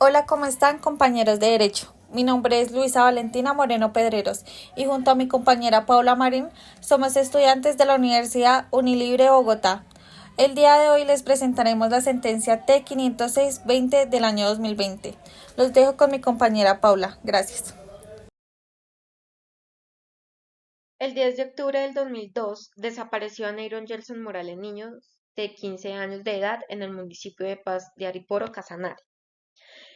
Hola, ¿cómo están compañeros de Derecho? Mi nombre es Luisa Valentina Moreno Pedreros y junto a mi compañera Paula Marín somos estudiantes de la Universidad Unilibre de Bogotá. El día de hoy les presentaremos la sentencia T-506-20 del año 2020. Los dejo con mi compañera Paula. Gracias. El 10 de octubre del 2002 desapareció a Neyron Gelson Morales Niño, de 15 años de edad, en el municipio de Paz de Ariporo, Casanare.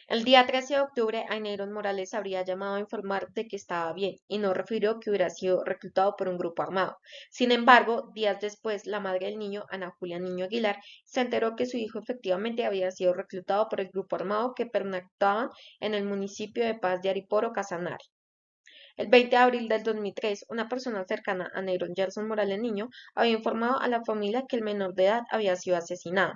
El día 13 de octubre, Aineiron Morales habría llamado a informar de que estaba bien y no refirió que hubiera sido reclutado por un grupo armado. Sin embargo, días después, la madre del niño, Ana Julia Niño Aguilar, se enteró que su hijo efectivamente había sido reclutado por el grupo armado que pernoctaban en el municipio de Paz de Ariporo, Casanare. El 20 de abril del 2003, una persona cercana a Neyron Gerson Morales Niño había informado a la familia que el menor de edad había sido asesinado.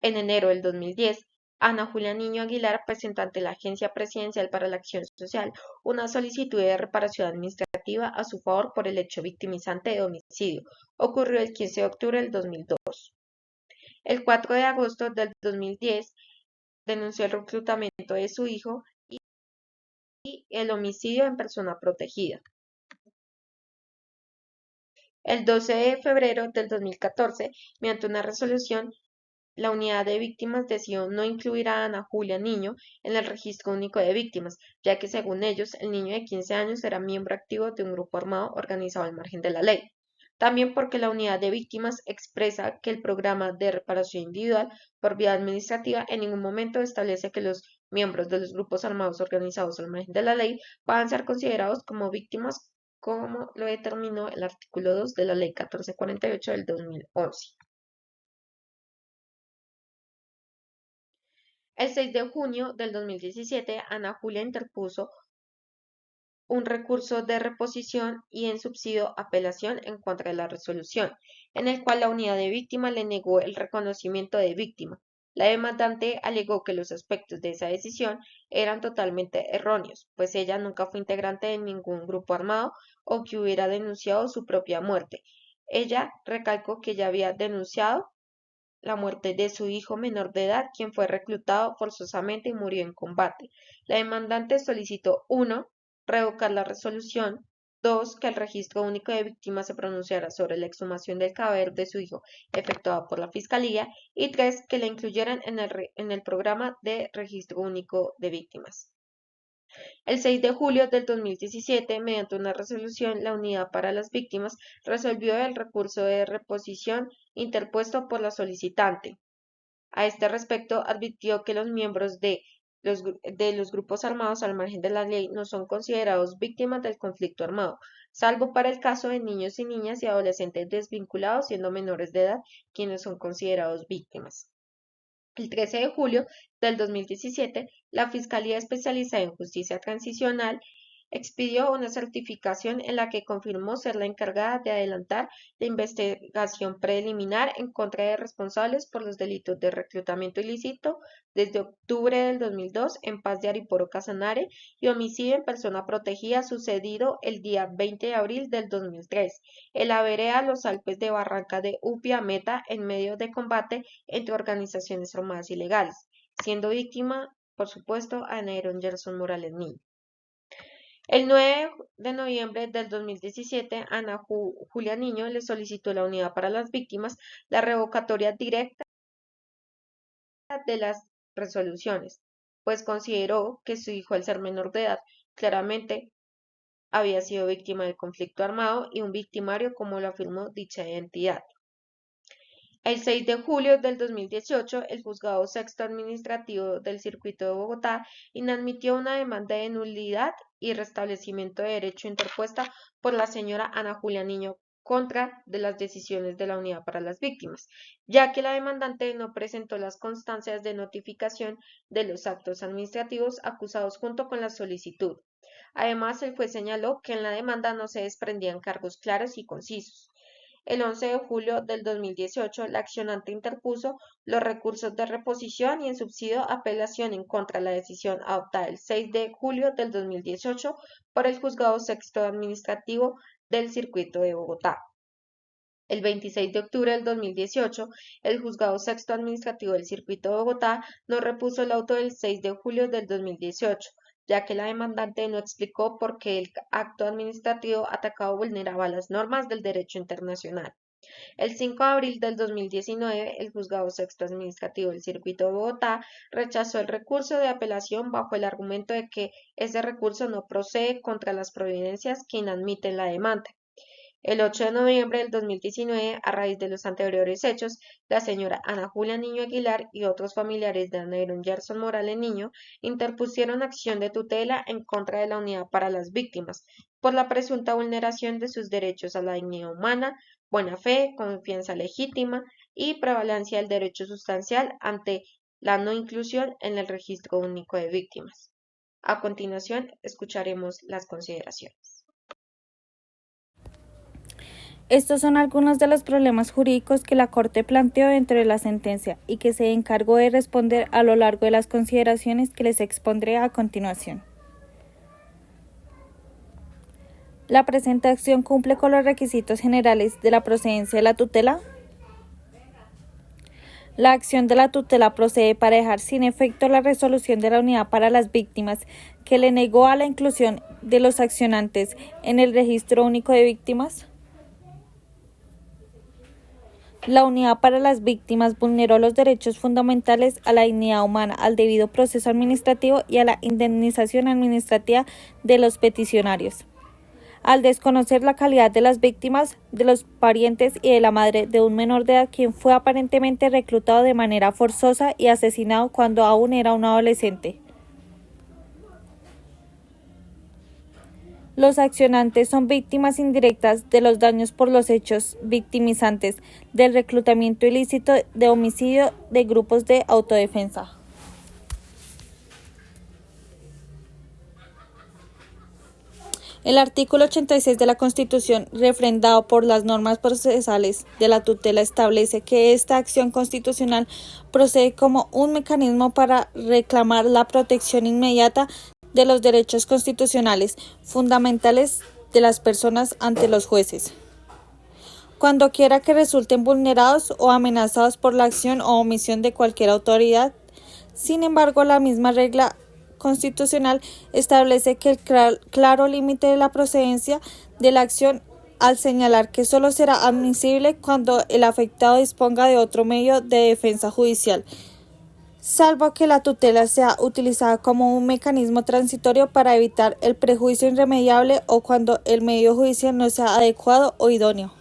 En enero del 2010, Ana Julia Niño Aguilar presentó ante la Agencia Presidencial para la Acción Social una solicitud de reparación administrativa a su favor por el hecho victimizante de homicidio. Ocurrió el 15 de octubre del 2002. El 4 de agosto del 2010 denunció el reclutamiento de su hijo y el homicidio en persona protegida. El 12 de febrero del 2014, mediante una resolución, la Unidad de Víctimas decidió no incluir a Ana Julia Niño en el Registro Único de Víctimas, ya que según ellos el niño de 15 años era miembro activo de un grupo armado organizado al margen de la ley. También porque la Unidad de Víctimas expresa que el programa de reparación individual por vía administrativa en ningún momento establece que los miembros de los grupos armados organizados al margen de la ley puedan ser considerados como víctimas como lo determinó el artículo 2 de la Ley 1448 del 2011. El 6 de junio del 2017, Ana Julia interpuso un recurso de reposición y en subsidio apelación en contra de la resolución, en el cual la unidad de víctima le negó el reconocimiento de víctima. La demandante alegó que los aspectos de esa decisión eran totalmente erróneos, pues ella nunca fue integrante de ningún grupo armado o que hubiera denunciado su propia muerte. Ella recalcó que ya había denunciado la muerte de su hijo menor de edad, quien fue reclutado forzosamente y murió en combate. La demandante solicitó: 1. Revocar la resolución; 2. Que el Registro Único de Víctimas se pronunciara sobre la exhumación del cadáver de su hijo efectuada por la Fiscalía; y 3. Que la incluyeran en el programa de Registro Único de Víctimas. El 6 de julio del 2017, mediante una resolución, la Unidad para las Víctimas resolvió el recurso de reposición interpuesto por la solicitante. A este respecto, advirtió que los miembros de los grupos armados al margen de la ley no son considerados víctimas del conflicto armado, salvo para el caso de niños y niñas y adolescentes desvinculados siendo menores de edad, quienes son considerados víctimas. El 13 de julio del 2017, la Fiscalía Especializada en Justicia Transicional expidió una certificación en la que confirmó ser la encargada de adelantar la investigación preliminar en contra de responsables por los delitos de reclutamiento ilícito desde octubre del 2002 en Paz de Ariporo, Casanare, y homicidio en persona protegida sucedido el día 20 de abril del 2003 en la vereda Los Alpes de Barranca de Upia Meta, en medio de combate entre organizaciones armadas ilegales, siendo víctima, por supuesto, a Neyron Gerson Morales Niño. El 9 de noviembre del 2017, Ana Julia Niño le solicitó a la Unidad para las Víctimas la revocatoria directa de las resoluciones, pues consideró que su hijo, al ser menor de edad, claramente había sido víctima del conflicto armado y un victimario, como lo afirmó dicha entidad. El 6 de julio del 2018, el Juzgado Sexto Administrativo del Circuito de Bogotá inadmitió una demanda de nulidad y restablecimiento de derecho interpuesta por la señora Ana Julia Niño contra de las decisiones de la Unidad para las Víctimas, ya que la demandante no presentó las constancias de notificación de los actos administrativos acusados junto con la solicitud. Además, el juez señaló que en la demanda no se desprendían cargos claros y concisos. El 11 de julio del 2018, la accionante interpuso los recursos de reposición y en subsidio apelación en contra de la decisión adoptada el 6 de julio del 2018 por el Juzgado Sexto Administrativo del Circuito de Bogotá. El 26 de octubre del 2018, el Juzgado Sexto Administrativo del Circuito de Bogotá no repuso el auto del 6 de julio del 2018, ya que la demandante no explicó por qué el acto administrativo atacado vulneraba las normas del derecho internacional. El 5 de abril del 2019, el Juzgado Sexto Administrativo del Circuito de Bogotá rechazó el recurso de apelación bajo el argumento de que ese recurso no procede contra las providencias que inadmiten la demanda. El 8 de noviembre del 2019, a raíz de los anteriores hechos, la señora Ana Julia Niño Aguilar y otros familiares de Anderson Gerson Morales Niño interpusieron acción de tutela en contra de la Unidad para las Víctimas por la presunta vulneración de sus derechos a la dignidad humana, buena fe, confianza legítima y prevalencia del derecho sustancial ante la no inclusión en el Registro Único de Víctimas. A continuación, escucharemos las consideraciones. Estos son algunos de los problemas jurídicos que la Corte planteó dentro de la sentencia y que se encargó de responder a lo largo de las consideraciones que les expondré a continuación. ¿La presente acción cumple con los requisitos generales de la procedencia de la tutela? La acción de la tutela procede para dejar sin efecto la resolución de la Unidad para las Víctimas que le negó a la inclusión de los accionantes en el Registro Único de Víctimas. La Unidad para las Víctimas vulneró los derechos fundamentales a la dignidad humana, al debido proceso administrativo y a la indemnización administrativa de los peticionarios, al desconocer la calidad de las víctimas, de los parientes y de la madre de un menor de edad quien fue aparentemente reclutado de manera forzosa y asesinado cuando aún era un adolescente. Los accionantes son víctimas indirectas de los daños por los hechos victimizantes del reclutamiento ilícito de homicidio de grupos de autodefensa. El artículo 86 de la Constitución, refrendado por las normas procesales de la tutela, establece que esta acción constitucional procede como un mecanismo para reclamar la protección inmediata de los derechos constitucionales fundamentales de las personas ante los jueces, cuando quiera que resulten vulnerados o amenazados por la acción o omisión de cualquier autoridad. Sin embargo, la misma regla constitucional establece que el claro límite de la procedencia de la acción al señalar que solo será admisible cuando el afectado disponga de otro medio de defensa judicial, salvo que la tutela sea utilizada como un mecanismo transitorio para evitar el prejuicio irremediable o cuando el medio judicial no sea adecuado o idóneo.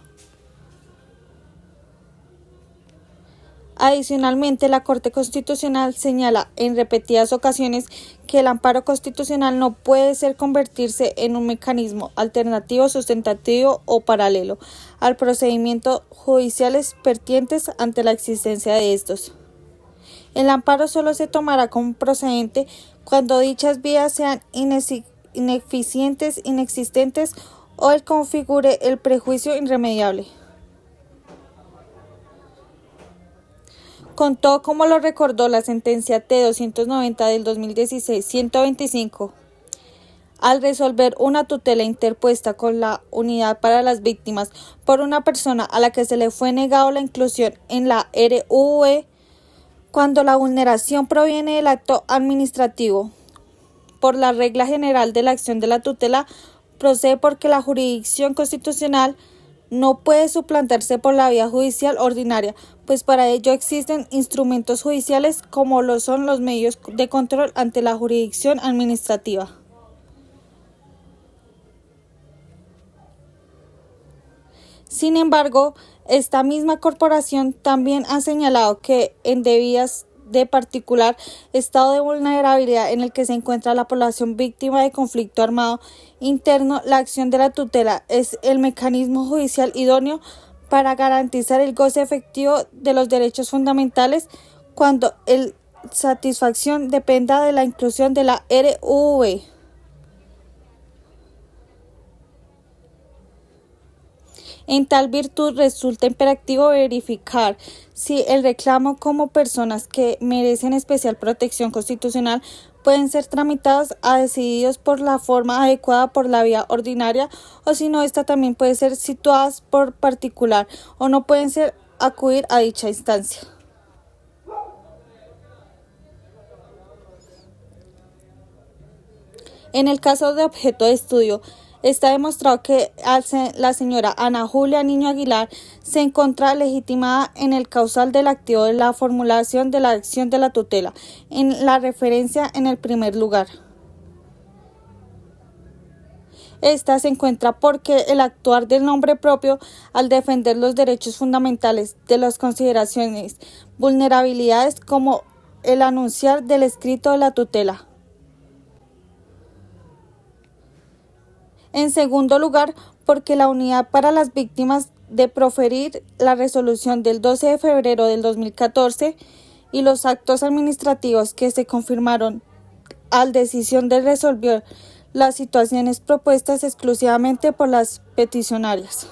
Adicionalmente, la Corte Constitucional señala en repetidas ocasiones que el amparo constitucional no puede convertirse en un mecanismo alternativo, sustentativo o paralelo al procedimiento judiciales pertinentes ante la existencia de estos. El amparo solo se tomará como procedente cuando dichas vías sean ineficientes, inexistentes o él configure el prejuicio irremediable. Con todo, como lo recordó la sentencia T-290 del 2016-125, al resolver una tutela interpuesta con la Unidad para las Víctimas por una persona a la que se le fue negado la inclusión en la RUV, cuando la vulneración proviene del acto administrativo, por la regla general de la acción de la tutela, procede porque la jurisdicción constitucional no puede suplantarse por la vía judicial ordinaria, pues para ello existen instrumentos judiciales como lo son los medios de control ante la jurisdicción administrativa. Sin embargo, esta misma corporación también ha señalado que en debidas de particular estado de vulnerabilidad en el que se encuentra la población víctima de conflicto armado interno, la acción de la tutela es el mecanismo judicial idóneo para garantizar el goce efectivo de los derechos fundamentales cuando el satisfacción dependa de la inclusión de la RUV. En tal virtud resulta imperativo verificar si el reclamo como personas que merecen especial protección constitucional pueden ser tramitados a decididos por la forma adecuada por la vía ordinaria o si no, esta también puede ser situadas por particular o no pueden ser acudir a dicha instancia. En el caso de objeto de estudio, está demostrado que la señora Ana Julia Niño Aguilar se encuentra legitimada en el causal del activo de la formulación de la acción de la tutela, en la referencia en el primer lugar. Esta se encuentra porque el actuar del nombre propio al defender los derechos fundamentales de las consideraciones, vulnerabilidades como el anunciar del escrito de la tutela. En segundo lugar, porque la unidad para las víctimas de proferir la resolución del 12 de febrero del 2014 y los actos administrativos que se confirmaron al decisión de resolver las situaciones propuestas exclusivamente por las peticionarias.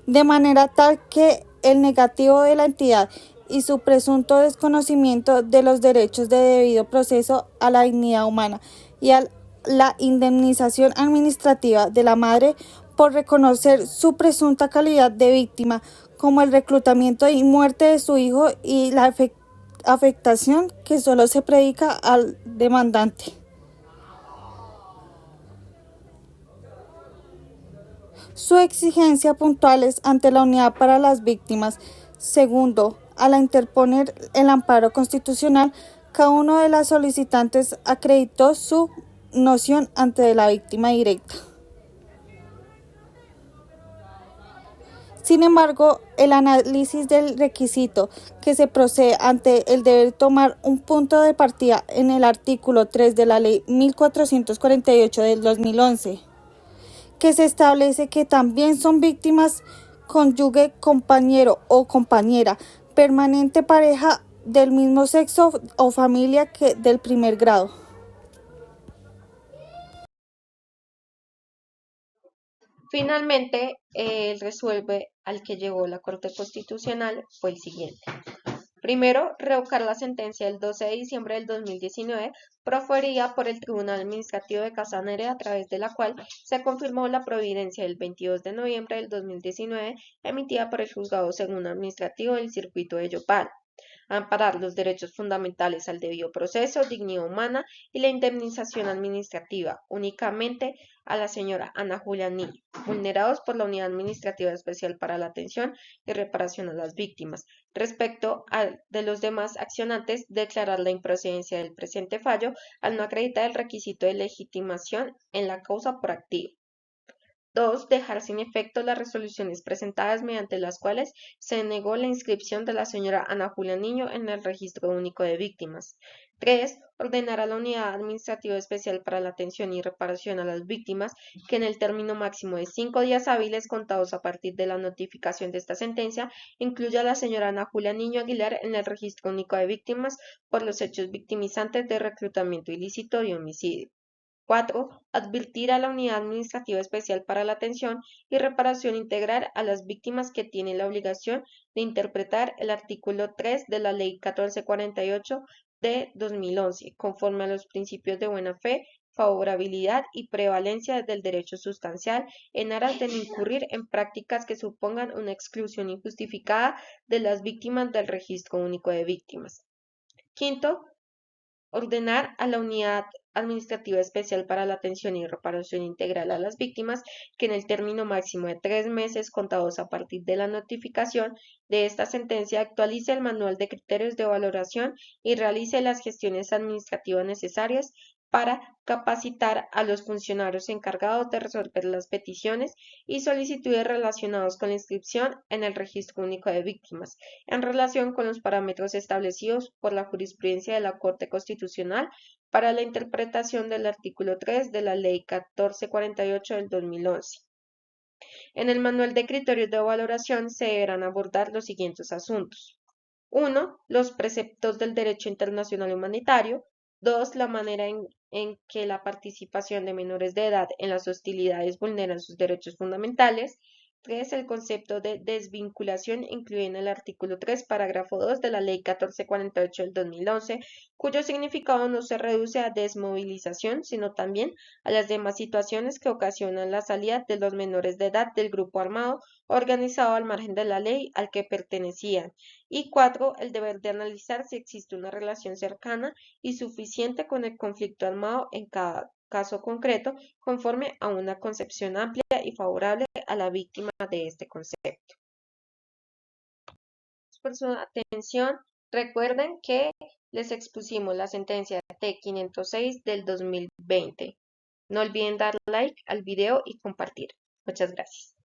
De manera tal que el negativo de la entidad y su presunto desconocimiento de los derechos de debido proceso a la dignidad humana y a la indemnización administrativa de la madre por reconocer su presunta calidad de víctima, como el reclutamiento y muerte de su hijo y la afectación que solo se predica al demandante. Su exigencia puntuales ante la unidad para las víctimas. Segundo, al interponer el amparo constitucional, cada uno de las solicitantes acreditó su noción ante la víctima directa. Sin embargo, el análisis del requisito que se procede ante el deber tomar un punto de partida en el artículo 3 de la Ley 1448 del 2011, que se establece que también son víctimas cónyuge, compañero o compañera, permanente pareja del mismo sexo o familia que del primer grado. Finalmente, el resuelve al que llegó la Corte Constitucional fue el siguiente. Primero, revocar la sentencia del 12 de diciembre del 2019 proferida por el Tribunal Administrativo de Casanare, a través de la cual se confirmó la providencia del 22 de noviembre del 2019 emitida por el Juzgado Segundo Administrativo del Circuito de Yopal. Amparar los derechos fundamentales al debido proceso, dignidad humana y la indemnización administrativa únicamente a la señora Ana Julia Niño, vulnerados por la Unidad Administrativa Especial para la Atención y Reparación a las Víctimas. Respecto de los demás accionantes, declarar la improcedencia del presente fallo al no acreditar el requisito de legitimación en la causa por activo. 2. Dejar sin efecto las resoluciones presentadas mediante las cuales se negó la inscripción de la señora Ana Julia Niño en el Registro Único de Víctimas. 3. Ordenar a la Unidad Administrativa Especial para la Atención y Reparación a las Víctimas que en el término máximo de 5 días hábiles contados a partir de la notificación de esta sentencia incluya a la señora Ana Julia Niño Aguilar en el Registro Único de Víctimas por los hechos victimizantes de reclutamiento ilícito y homicidio. 4. Advertir a la Unidad Administrativa Especial para la Atención y Reparación Integral a las víctimas que tiene la obligación de interpretar el artículo 3 de la Ley 1448 de 2011, conforme a los principios de buena fe, favorabilidad y prevalencia del derecho sustancial, en aras de no incurrir en prácticas que supongan una exclusión injustificada de las víctimas del Registro Único de Víctimas. 5. Ordenar a la Unidad Administrativa Especial para la Atención y Reparación Integral a las Víctimas que en el término máximo de 3 meses contados a partir de la notificación de esta sentencia actualice el manual de criterios de valoración y realice las gestiones administrativas necesarias para capacitar a los funcionarios encargados de resolver las peticiones y solicitudes relacionadas con la inscripción en el Registro Único de Víctimas, en relación con los parámetros establecidos por la jurisprudencia de la Corte Constitucional para la interpretación del artículo 3 de la Ley 1448 del 2011. En el manual de criterios de valoración se deberán abordar los siguientes asuntos. 1. Los preceptos del derecho internacional humanitario. 2. La manera en que la participación de menores de edad en las hostilidades vulneran sus derechos fundamentales. 3. El concepto de desvinculación incluido en el artículo 3, parágrafo 2 de la Ley 1448 del 2011, cuyo significado no se reduce a desmovilización, sino también a las demás situaciones que ocasionan la salida de los menores de edad del grupo armado organizado al margen de la ley al que pertenecían. Y 4. El deber de analizar si existe una relación cercana y suficiente con el conflicto armado en cada caso concreto, conforme a una concepción amplia y favorable a la víctima de este concepto. Por su atención, recuerden que les expusimos la sentencia T-506 del 2020. No olviden dar like al video y compartir. Muchas gracias.